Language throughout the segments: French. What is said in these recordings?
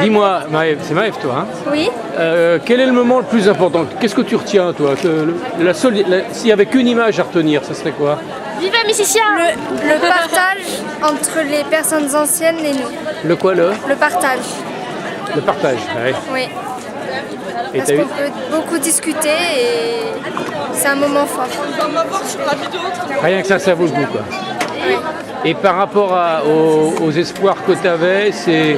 Dis-moi, Maëve, c'est Maëve toi, hein? Oui. Quel est le moment le plus important? Qu'est-ce que tu retiens, toi? S'il n'y avait qu'une image à retenir, ça serait quoi? Viva Mississia! Le partage entre les personnes anciennes et nous. Le quoi, le? Le partage. Le partage, ouais. Oui. Et Parce t'as eu... qu'on peut beaucoup discuter et c'est un moment fort. Rien que ça vaut le coup, quoi. Oui. Et par rapport aux espoirs que tu avais, c'est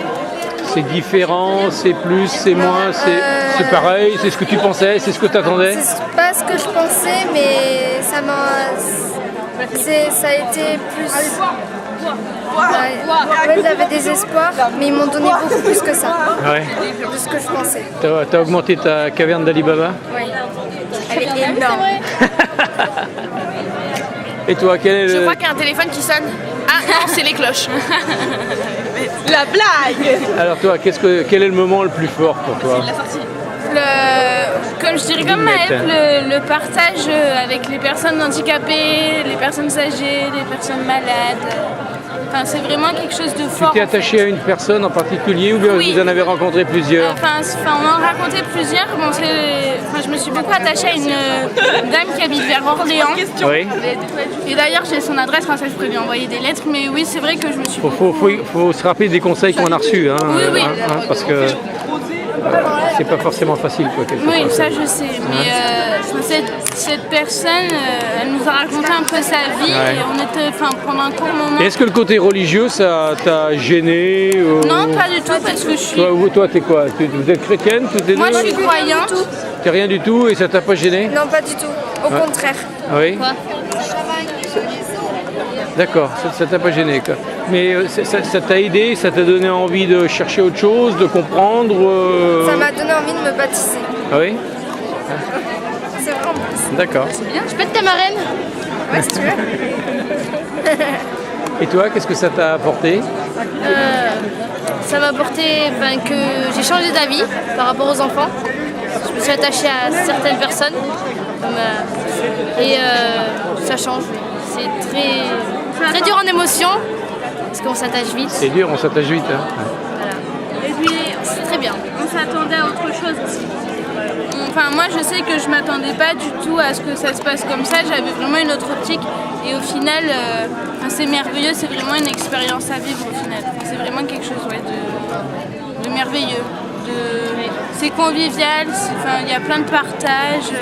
différent, c'est plus, c'est moins, c'est pareil, c'est ce que tu pensais, c'est ce que tu attendais? C'est pas ce que je pensais, mais ça a été plus... Ouais, j'avais des espoirs, mais ils m'ont donné beaucoup plus que ça, Ouais. de ce que je pensais. T'as augmenté ta caverne d'Ali Baba? Oui. Elle est énorme. Et toi, quel est Je le... crois qu'il y a un téléphone qui sonne. Ah non, c'est les cloches. La blague! Alors toi, quel est le moment le plus fort pour toi? Comme je dirais comme Maëve, le partage avec les personnes handicapées, les personnes âgées, les personnes malades. Enfin, c'est vraiment quelque chose de Tu fort. t'es attaché à une personne en particulier ou bien Oui. vous en avez rencontré plusieurs? On en a raconté plusieurs. Bon, je me suis beaucoup attachée à une dame qui habite vers Orléans. Oui. Et d'ailleurs, j'ai son adresse, ça je pourrais lui envoyer des lettres. Mais oui, c'est vrai que je me suis Faut se rappeler des conseils qu'on a reçus, hein, Oui. parce que c'est pas forcément facile, quoi. Oui, ça je sais. Mais cette personne, elle nous a raconté un peu sa vie. Ouais. Et on était, pendant un court moment. Est-ce que le côté religieux, ça t'a gêné Non, pas du tout, parce que je suis. Toi, t'es quoi? Vous êtes chrétienne, toutes les deux? Moi, je suis croyante. T'es rien du tout et ça t'a pas gêné? Non, pas du tout. Au contraire. Oui. Quoi? D'accord, ça t'a pas gêné, quoi. Mais ça t'a aidé, ça t'a donné envie de chercher autre chose, de comprendre Ça m'a donné envie de me baptiser. Ah oui? C'est vraiment plus. D'accord. Je peux être ta marraine? Ouais, si tu veux. Et toi, qu'est-ce que ça t'a apporté? Ça m'a apporté que j'ai changé d'avis par rapport aux enfants. Je me suis attachée à certaines personnes. Et ça change. C'est très dur en émotion, parce qu'on s'attache vite. C'est dur, on s'attache vite. Hein. Voilà. Et puis, c'est très bien. On s'attendait à autre chose aussi. Moi, je sais que je m'attendais pas du tout à ce que ça se passe comme ça. J'avais vraiment une autre optique. Et au final, c'est merveilleux. C'est vraiment une expérience à vivre au final. C'est vraiment quelque chose de merveilleux. C'est convivial. Il y a plein de partage.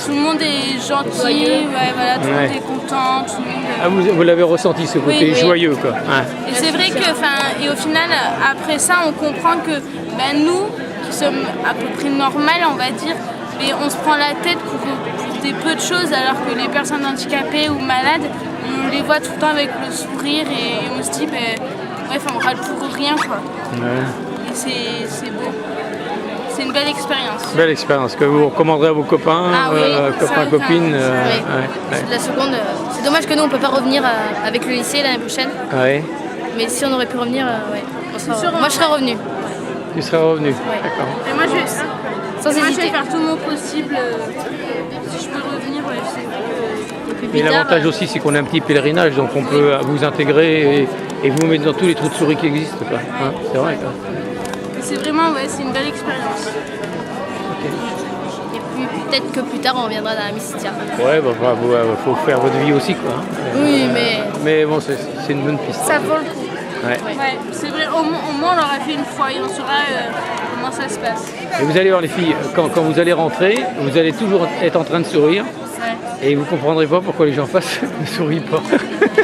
Tout le monde est gentil. Tout le monde est content. Tout le monde, Ah, vous l'avez ressenti, ce côté joyeux, quoi. Ouais. Et c'est vrai que, et au final, après ça, on comprend que nous, qui sommes à peu près normales, on va dire, mais on se prend la tête pour des peu de choses, alors que les personnes handicapées ou malades, on les voit tout le temps avec le sourire et on se dit, on râle pour rien, quoi. Ouais. Et c'est beau. C'est une belle expérience. Belle expérience que vous recommanderez à vos copains, copains, copines. La seconde, c'est dommage que nous on peut pas revenir avec le lycée l'année prochaine. Ouais. Mais si on aurait pu revenir, moi je serais revenue. Tu serais revenu. D'accord. Et moi je vais faire tout mon possible. Si je peux revenir, Et l'avantage aussi, c'est qu'on a un petit pèlerinage, donc on peut vous intégrer et vous mettre dans tous les trous de souris qui existent. Quoi. Hein, c'est vrai. Quoi. C'est vraiment, c'est une belle expérience. Okay. Et puis peut-être que plus tard on reviendra dans la Mississia. Ouais, faut faire votre vie aussi, quoi. Oui, mais bon, c'est une bonne piste. Ça vaut le coup. Ouais. C'est vrai, au moins on l'aura fait une fois et on saura comment ça se passe. Et vous allez voir les filles, quand vous allez rentrer, vous allez toujours être en train de sourire. Et vous comprendrez pas pourquoi les gens face ne sourient pas.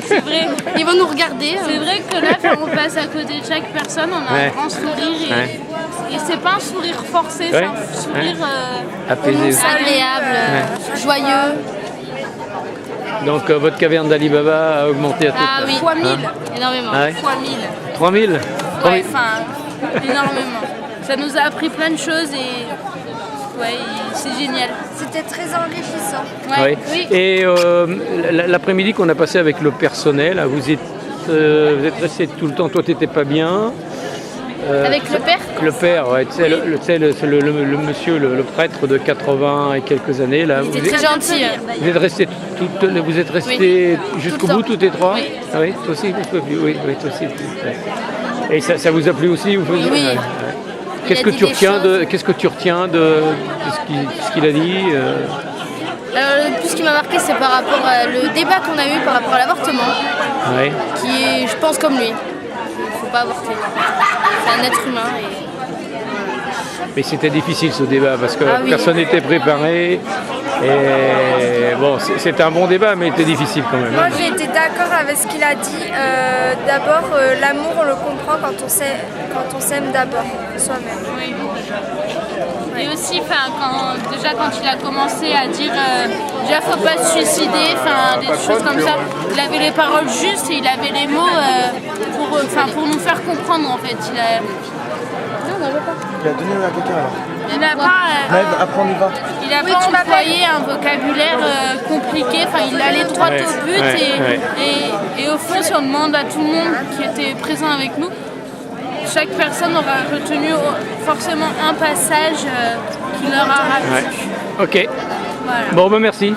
C'est vrai, ils vont nous regarder. C'est vrai que là, on passe à côté de chaque personne, on a un grand sourire et c'est pas un sourire forcé, c'est un sourire apaisé, agréable, joyeux. Donc votre caverne d'Ali Baba a augmenté à tout. Ah oui, fois 1000, énormément. Ah ouais. Fois 1000. 3000 Ouais, énormément. Ça nous a appris plein de choses et c'est génial. C'était très enrichissant. Ouais. Oui. Et l'après-midi qu'on a passé avec le personnel, vous êtes resté tout le temps, toi tu n'étais pas bien. Avec le père? Le père, ouais, le monsieur, le prêtre de 80 et quelques années. Là, il était très gentil. Vous êtes restés jusqu'au bout, tous les trois? Oui. Ah oui, toi aussi, toi aussi. Et ça vous a plu aussi? Oui. Qu'est-ce que tu retiens de ce qu'il a dit Le plus qui m'a marqué, c'est par rapport au débat qu'on a eu par rapport à l'avortement, Ouais. qui est, je pense, comme lui. Il faut pas avorter. C'est un être humain. Mais c'était difficile ce débat parce que Oui. personne n'était préparé. Et bon, c'était un bon débat, mais il était difficile quand même. Moi, j'ai été d'accord avec ce qu'il a dit. D'abord, l'amour, on le comprend quand on s'aime d'abord soi-même. Oui. Et aussi, quand il a commencé à dire déjà faut pas se suicider, des choses comme ça, il avait les paroles justes et il avait les mots pour nous faire comprendre en fait. Il a donné à quelqu'un alors. Il n'a pas, Après on y va. il a pas employé un vocabulaire compliqué, il allait droit au but et au fond si on demande à tout le monde qui était présent avec nous, chaque personne aura retenu forcément un passage qui leur a rappelé. Ok. Voilà. Bon, ben merci.